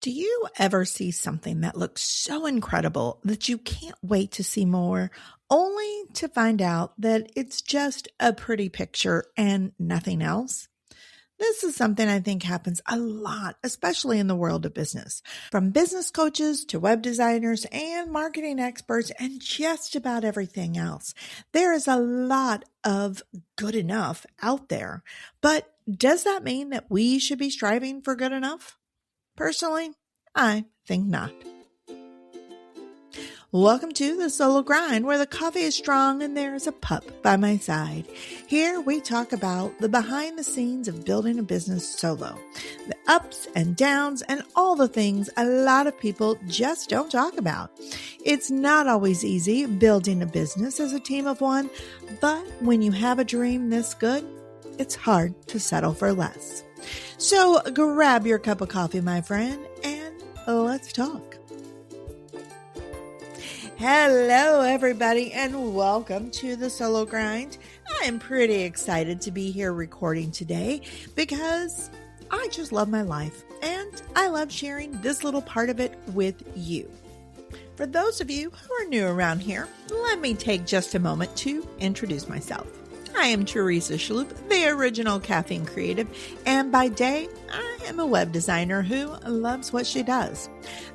Do you ever see something that looks so incredible that you can't wait to see more, only to find out that it's just a pretty picture and nothing else? This is something I think happens a lot, especially in the world of business. From business coaches to web designers and marketing experts and just about everything else. There is a lot of good enough out there. But does that mean that we should be striving for good enough? Personally, I think not. Welcome to the Solo Grind, where the coffee is strong and there is a pup by my side. Here we talk about the behind the scenes of building a business solo, the ups and downs and all the things a lot of people just don't talk about. It's not always easy building a business as a team of one, but when you have a dream this good, it's hard to settle for less. So grab your cup of coffee, my friend, and let's talk. Hello, everybody, and welcome to the Solo Grind. I am pretty excited to be here recording today because I just love my life and I love sharing this little part of it with you. For those of you who are new around here, let me take just a moment to introduce myself. I am Teresa Schloop, the original caffeine creative, and by day, I am a web designer who loves what she does.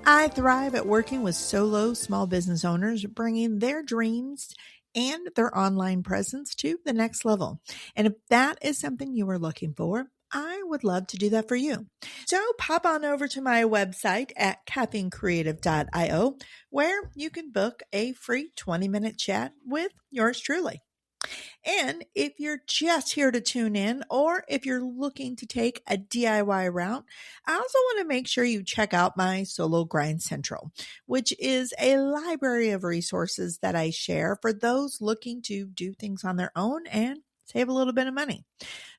I thrive at working with solo small business owners, bringing their dreams and their online presence to the next level. And if that is something you are looking for, I would love to do that for you. So pop on over to my website at caffeinecreative.io, where you can book a free 20-minute chat with yours truly. And if you're just here to tune in, or if you're looking to take a DIY route, I also want to make sure you check out my Solo Grind Central, which is a library of resources that I share for those looking to do things on their own and save a little bit of money.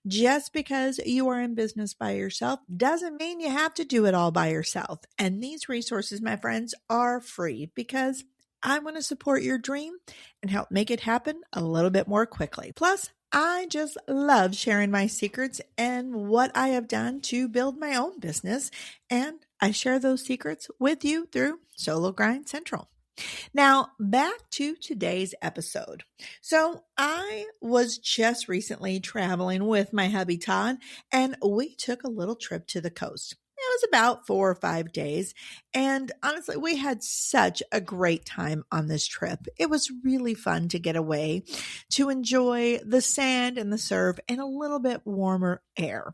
Just because you are in business by yourself doesn't mean you have to do it all by yourself. And these resources, my friends, are free because I want to support your dream and help make it happen a little bit more quickly. Plus, I just love sharing my secrets and what I have done to build my own business. And I share those secrets with you through Solo Grind Central. Now, back to today's episode. So I was just recently traveling with my hubby Todd, and we took a little trip to the coast. It was about 4 or 5 days. And honestly, we had such a great time on this trip. It was really fun to get away, to enjoy the sand and the surf and a little bit warmer air.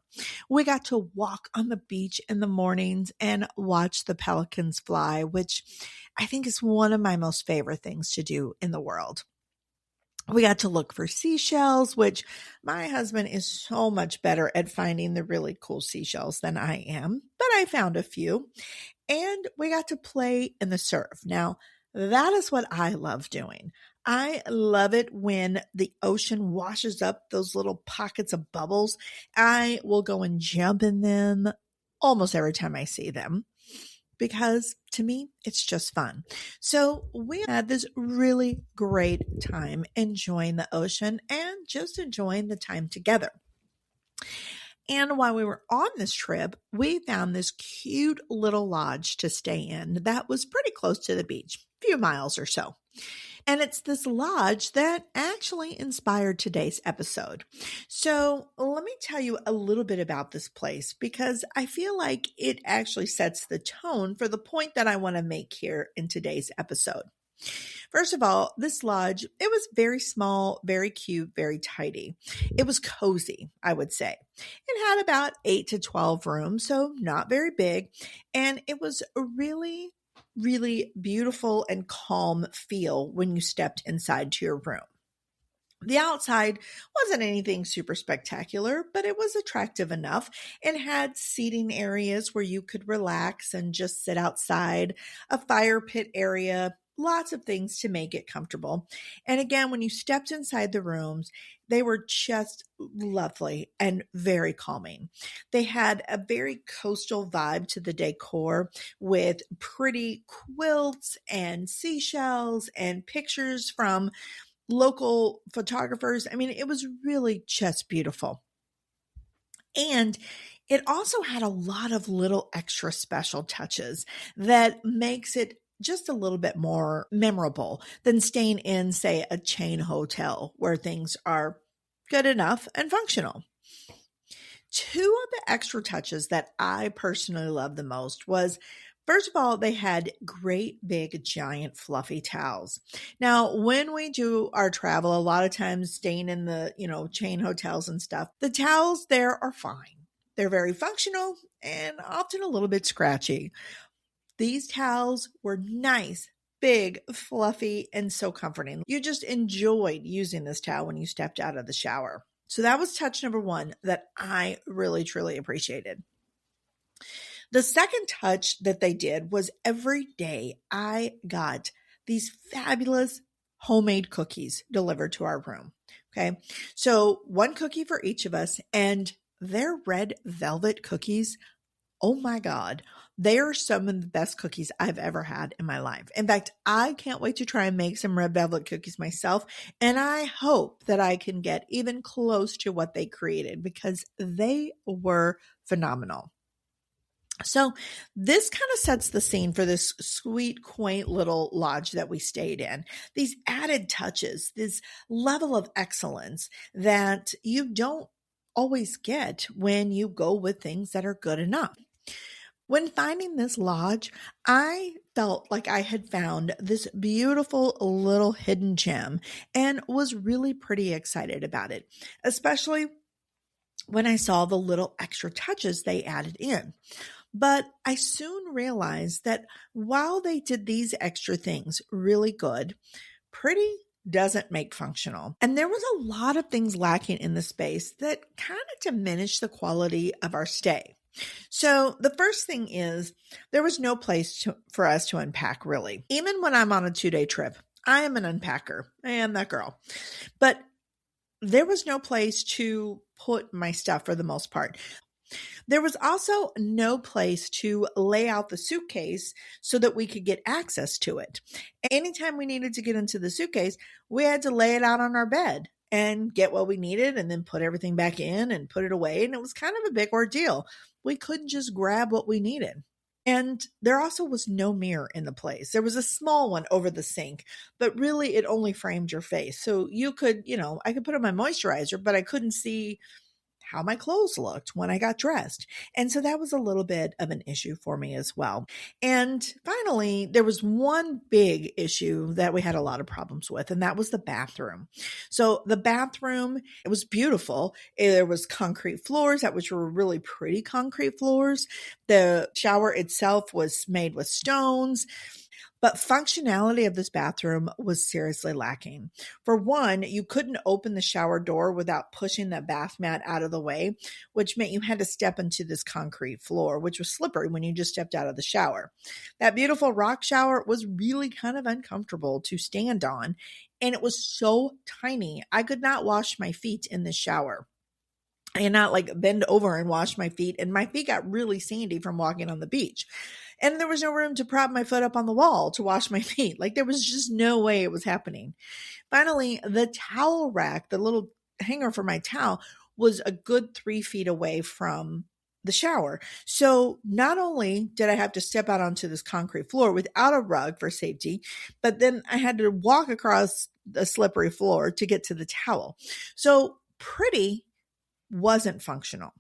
We got to walk on the beach in the mornings and watch the pelicans fly, which I think is one of my most favorite things to do in the world. We got to look for seashells, which my husband is so much better at finding the really cool seashells than I am, but I found a few. And we got to play in the surf. Now, that is what I love doing. I love it when the ocean washes up those little pockets of bubbles. I will go and jump in them almost every time I see them, because to me, it's just fun. So we had this really great time enjoying the ocean and just enjoying the time together. And while we were on this trip, we found this cute little lodge to stay in that was pretty close to the beach, a few miles or so. And it's this lodge that actually inspired today's episode. So let me tell you a little bit about this place because I feel like it actually sets the tone for the point that I want to make here in today's episode. First of all, this lodge, it was very small, very cute, very tidy. It was cozy, I would say. It had about 8 to 12 rooms, so not very big. And it was a really beautiful and calm feel when you stepped inside to your room. The outside wasn't anything super spectacular, but it was attractive enough and had seating areas where you could relax and just sit outside, a fire pit area, lots of things to make it comfortable. And again, when you stepped inside the rooms, they were just lovely and very calming. They had a very coastal vibe to the decor with pretty quilts and seashells and pictures from local photographers. I mean, it was really just beautiful. And It also had a lot of little extra special touches that makes it just a little bit more memorable than staying in, say, a chain hotel where things are good enough and functional. Two of the extra touches that I personally love the most was, first of all, they had great big giant fluffy towels. Now, when we do our travel, a lot of times staying in the, chain hotels and stuff, the towels there are fine. They're very functional and often a little bit scratchy. These towels were nice, big, fluffy, and so comforting. You just enjoyed using this towel when you stepped out of the shower. So that was touch number one that I really, truly appreciated. The second touch that they did was every day I got these fabulous homemade cookies delivered to our room. Okay. So one cookie for each of us, and their red velvet cookies, oh my God, they are some of the best cookies I've ever had in my life. In fact, I can't wait to try and make some red velvet cookies myself. And I hope that I can get even close to what they created because they were phenomenal. So this kind of sets the scene for this sweet, quaint little lodge that we stayed in. These added touches, this level of excellence that you don't always get when you go with things that are good enough. When finding this lodge, I felt like I had found this beautiful little hidden gem and was really pretty excited about it, especially when I saw the little extra touches they added in. But I soon realized that while they did these extra things really good, pretty doesn't make functional. And there was a lot of things lacking in the space that kind of diminished the quality of our stay. So the first thing is there was no place for us to unpack really. Even when I'm on a 2-day trip, I am an unpacker. I am that girl. But there was no place to put my stuff for the most part. There was also no place to lay out the suitcase so that we could get access to it. Anytime we needed to get into the suitcase, we had to lay it out on our bed and get what we needed and then put everything back in and put it away. And it was kind of a big ordeal. We couldn't just grab what we needed. And there also was no mirror in the place. There was a small one over the sink, but really it only framed your face. So you could, I could put on my moisturizer, but I couldn't see how my clothes looked when I got dressed. And so that was a little bit of an issue for me as well. And finally, there was one big issue that we had a lot of problems with, and that was the bathroom. So the bathroom, it was beautiful. There was concrete floors that which were really pretty concrete floors. The shower itself was made with stones. But functionality of this bathroom was seriously lacking. For one, you couldn't open the shower door without pushing the bath mat out of the way, which meant you had to step into this concrete floor, which was slippery when you just stepped out of the shower. That beautiful rock shower was really kind of uncomfortable to stand on, and it was so tiny. I could not wash my feet in the shower. I cannot bend over and wash my feet, and my feet got really sandy from walking on the beach. And there was no room to prop my foot up on the wall to wash my feet. There was just no way it was happening. Finally, the towel rack, the little hanger for my towel, was a good 3 feet away from the shower. So not only did I have to step out onto this concrete floor without a rug for safety, but then I had to walk across the slippery floor to get to the towel. So pretty wasn't functional.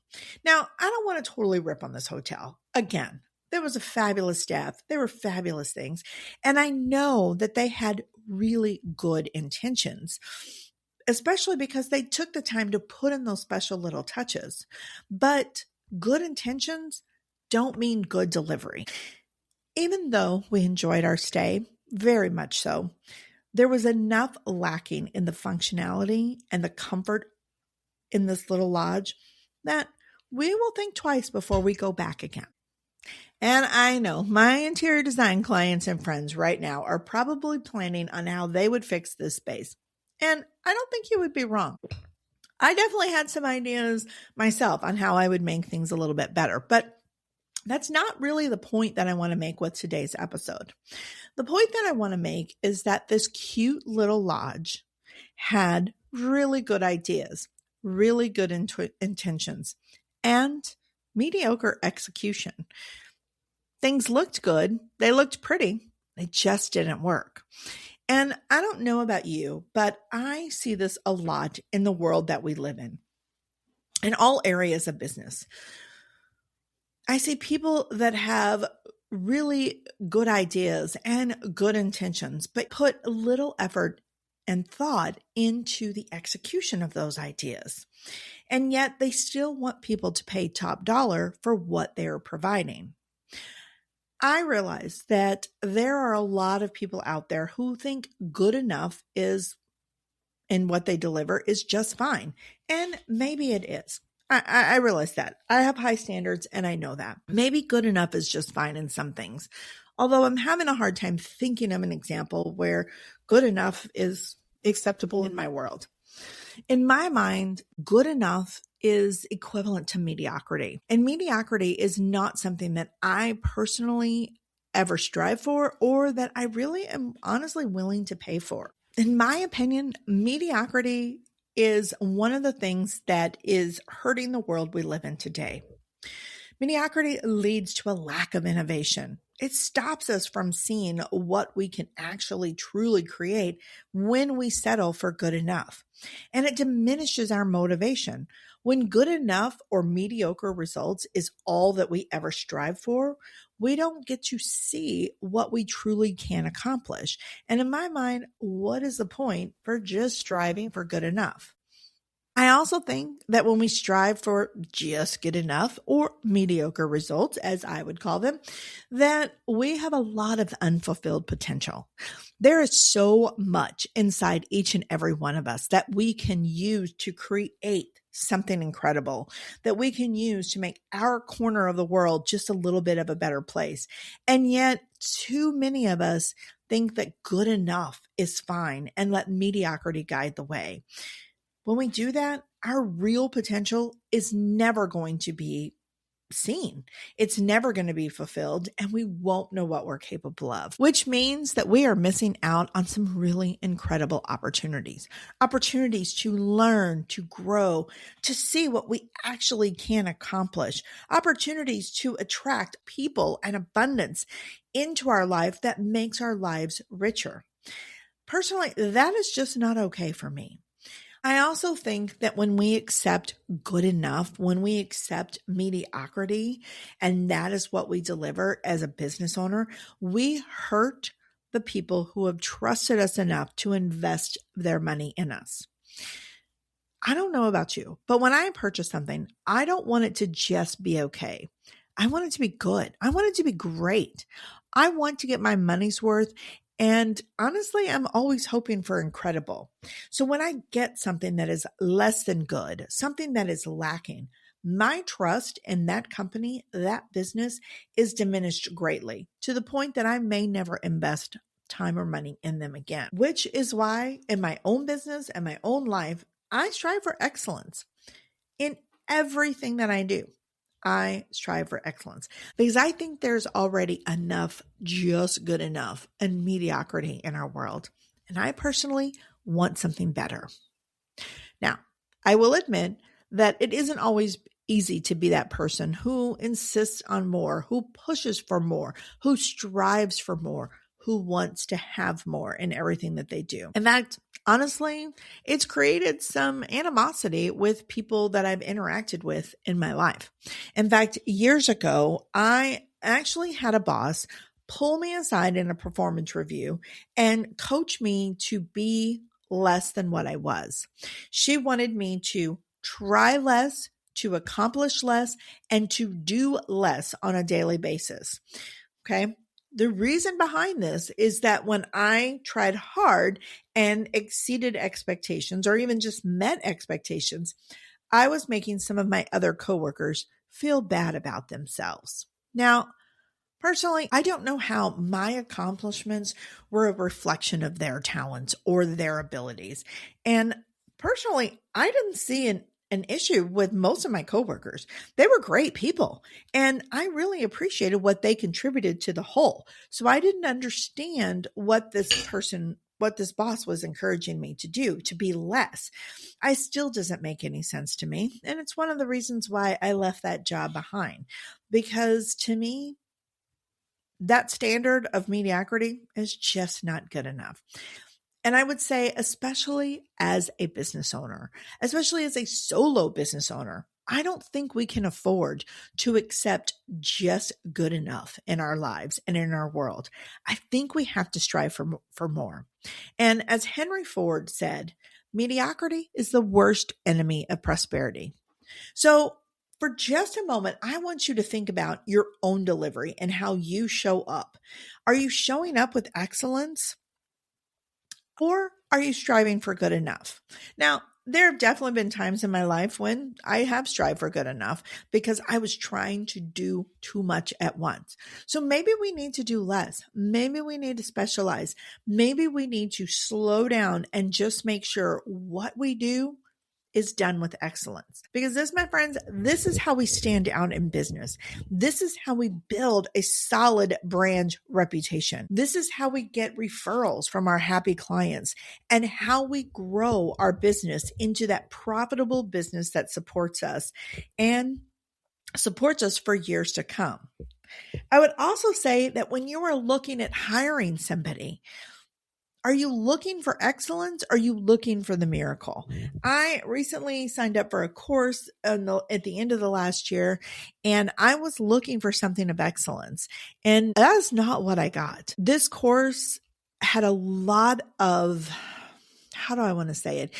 Now, I don't want to totally rip on this hotel. Again, there was a fabulous staff. There were fabulous things. And I know that they had really good intentions, especially because they took the time to put in those special little touches. But good intentions don't mean good delivery. Even though we enjoyed our stay, very much so, there was enough lacking in the functionality and the comfort in this little lodge that we will think twice before we go back again. And I know my interior design clients and friends right now are probably planning on how they would fix this space. And I don't think you would be wrong. I definitely had some ideas myself on how I would make things a little bit better, but that's not really the point that I want to make with today's episode. The point that I want to make is that this cute little lodge had really good ideas, really good intentions, and mediocre execution. Things looked good, they looked pretty, they just didn't work. And I don't know about you, but I see this a lot in the world that we live in all areas of business. I see people that have really good ideas and good intentions, but put little effort and thought into the execution of those ideas. And yet they still want people to pay top dollar for what they're providing. I realize that there are a lot of people out there who think good enough is and what they deliver is just fine. And maybe it is. I realize that. I have high standards and I know that. Maybe good enough is just fine in some things. Although I'm having a hard time thinking of an example where good enough is acceptable in my world. In my mind, good enough is equivalent to mediocrity. And mediocrity is not something that I personally ever strive for or that I really am honestly willing to pay for. In my opinion, mediocrity is one of the things that is hurting the world we live in today. Mediocrity leads to a lack of innovation. It stops us from seeing what we can actually truly create when we settle for good enough. And it diminishes our motivation. When good enough or mediocre results is all that we ever strive for, we don't get to see what we truly can accomplish. And in my mind, what is the point for just striving for good enough? I also think that when we strive for just good enough or mediocre results, as I would call them, that we have a lot of unfulfilled potential. There is so much inside each and every one of us that we can use to create something incredible, that we can use to make our corner of the world just a little bit of a better place. And yet, too many of us think that good enough is fine and let mediocrity guide the way. When we do that, our real potential is never going to be seen. It's never going to be fulfilled, and we won't know what we're capable of, which means that we are missing out on some really incredible opportunities to learn, to grow, to see what we actually can accomplish, opportunities to attract people and abundance into our life that makes our lives richer. Personally, that is just not okay for me. I also think that when we accept good enough, when we accept mediocrity, and that is what we deliver as a business owner, we hurt the people who have trusted us enough to invest their money in us. I don't know about you, but when I purchase something, I don't want it to just be okay. I want it to be good. I want it to be great. I want to get my money's worth. And honestly, I'm always hoping for incredible. So when I get something that is less than good, something that is lacking, my trust in that company, that business is diminished greatly to the point that I may never invest time or money in them again, which is why in my own business and my own life, I strive for excellence in everything that I do. I strive for excellence because I think there's already enough just good enough and mediocrity in our world. And I personally want something better. Now, I will admit that it isn't always easy to be that person who insists on more, who pushes for more, who strives for more, who wants to have more in everything that they do. In fact, honestly, it's created some animosity with people that I've interacted with in my life. In fact, years ago, I actually had a boss pull me aside in a performance review and coach me to be less than what I was. She wanted me to try less, to accomplish less, and to do less on a daily basis. Okay. The reason behind this is that when I tried hard and exceeded expectations or even just met expectations, I was making some of my other coworkers feel bad about themselves. Now, personally, I don't know how my accomplishments were a reflection of their talents or their abilities. And personally, I didn't see an issue with most of my coworkers. They were great people, and I really appreciated what they contributed to the whole. So I didn't understand what this person what this boss was encouraging me to do, to be less. I still doesn't make any sense to me. And it's one of the reasons why I left that job behind, because to me, that standard of mediocrity is just not good enough. And I would say, especially as a business owner, especially as a solo business owner, I don't think we can afford to accept just good enough in our lives and in our world. I think we have to strive for more. And as Henry Ford said, mediocrity is the worst enemy of prosperity. So for just a moment, I want you to think about your own delivery and how you show up. Are you showing up with excellence? Or are you striving for good enough? Now, there have definitely been times in my life when I have strived for good enough because I was trying to do too much at once. So maybe we need to do less. Maybe we need to specialize. Maybe we need to slow down and just make sure what we do is done with excellence. Because this, my friends, this is how we stand out in business. This is how we build a solid brand reputation. This is how we get referrals from our happy clients and how we grow our business into that profitable business that supports us and supports us for years to come. I would also say that when you are looking at hiring somebody, are you looking for excellence? Or are you looking for the miracle? I recently signed up for a course at the end of the last year, and I was looking for something of excellence. And that is not what I got. This course had a lot of, how do I want to say it?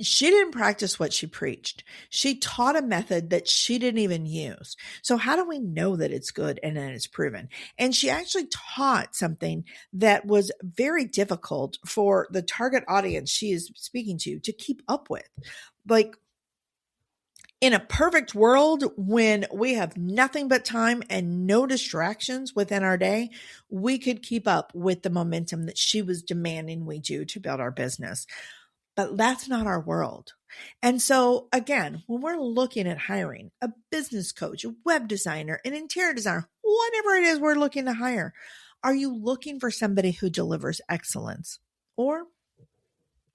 She didn't practice what she preached. She taught a method that she didn't even use. So how do we know that it's good and that it's proven? And she actually taught something that was very difficult for the target audience she is speaking to keep up with. Like, in a perfect world, when we have nothing but time and no distractions within our day, we could keep up with the momentum that she was demanding we do to build our business. But that's not our world. And so again, when we're looking at hiring a business coach, a web designer, an interior designer, whatever it is we're looking to hire, are you looking for somebody who delivers excellence? Or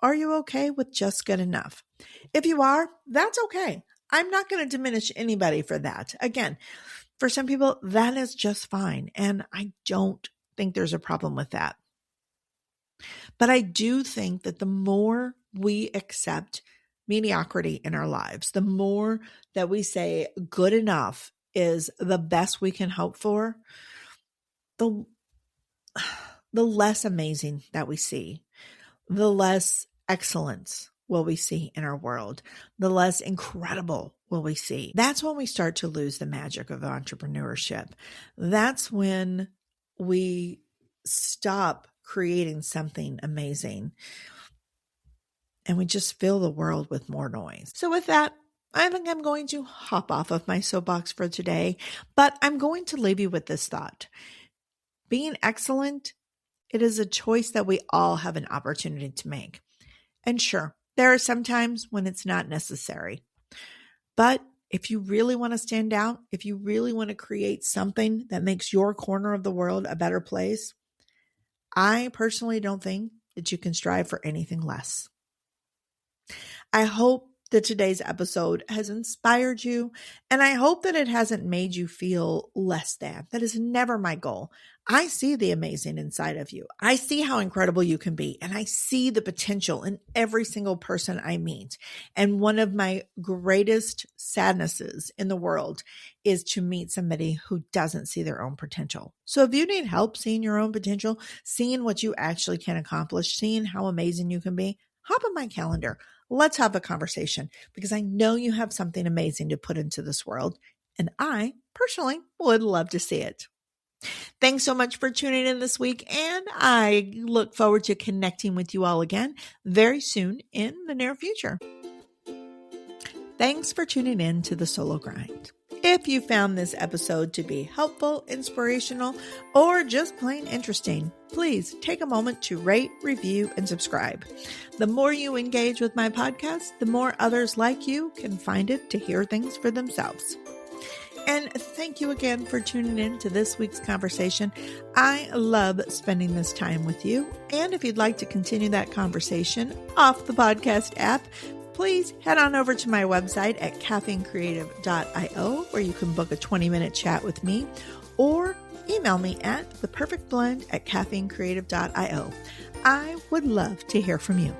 are you okay with just good enough? If you are, that's okay. I'm not going to diminish anybody for that. Again, for some people, that is just fine. And I don't think there's a problem with that. But I do think that the more we accept mediocrity in our lives, the more that we say good enough is the best we can hope for, the less amazing that we see, the less excellence will we see in our world, the less incredible will we see. That's when we start to lose the magic of entrepreneurship. That's when we stop creating something amazing and we just fill the world with more noise. So with that, I think I'm going to hop off of my soapbox for today, but I'm going to leave you with this thought. Being excellent, it is a choice that we all have an opportunity to make. And sure, there are some times when it's not necessary. But if you really want to stand out, if you really want to create something that makes your corner of the world a better place, I personally don't think that you can strive for anything less. I hope that today's episode has inspired you, and I hope that it hasn't made you feel less than. That is never my goal. I see the amazing inside of you. I see how incredible you can be, and I see the potential in every single person I meet. And one of my greatest sadnesses in the world is to meet somebody who doesn't see their own potential. So if you need help seeing your own potential, seeing what you actually can accomplish, seeing how amazing you can be, hop on my calendar. Let's have a conversation, because I know you have something amazing to put into this world, and I personally would love to see it. Thanks so much for tuning in this week, and I look forward to connecting with you all again very soon in the near future. Thanks for tuning in to The Solo Grind. If you found this episode to be helpful, inspirational, or just plain interesting, please take a moment to rate, review, and subscribe. The more you engage with my podcast, the more others like you can find it to hear things for themselves. And thank you again for tuning in to this week's conversation. I love spending this time with you. And if you'd like to continue that conversation off the podcast app, please head on over to my website at caffeinecreative.io, where you can book a 20-minute chat with me, or email me at theperfectblend@caffeinecreative.io. I would love to hear from you.